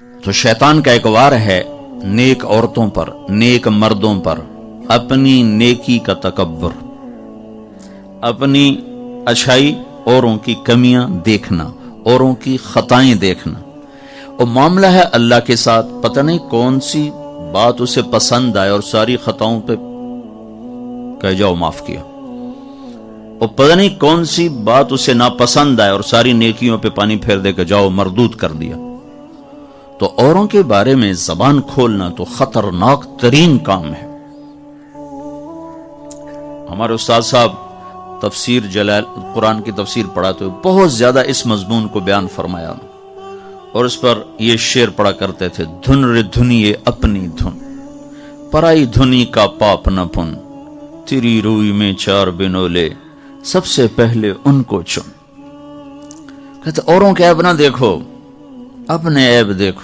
تو شیطان کا ایک وار ہے نیک عورتوں پر، نیک مردوں پر، اپنی نیکی کا تکبر، اپنی اچھائی اوروں کی کمیاں دیکھنا، اوروں کی خطائیں دیکھنا۔ اور معاملہ ہے اللہ کے ساتھ، پتہ نہیں کون سی بات اسے پسند آئے اور ساری خطاؤں پہ کہہ جاؤ معاف کیا، اور پتہ نہیں کون سی بات اسے ناپسند آئے اور ساری نیکیوں پہ پانی پھیر دے کہ جاؤ مردود کر دیا۔ تو اوروں کے بارے میں زبان کھولنا تو خطرناک ترین کام ہے۔ ہمارے استاد صاحب تفسیر جلال قرآن کی تفسیر پڑھاتے ہوئے بہت زیادہ اس مضمون کو بیان فرمایا، اور اس پر یہ شعر پڑھا کرتے تھے: دھن رے دھنیے اپنی دھن، پرائی دھنی کا پاپ نہ پن، تیری روئی میں چار بنولے، سب سے پہلے ان کو چن۔ کہتے اوروں کے عیب نہ دیکھو، اپنے عیب دیکھو۔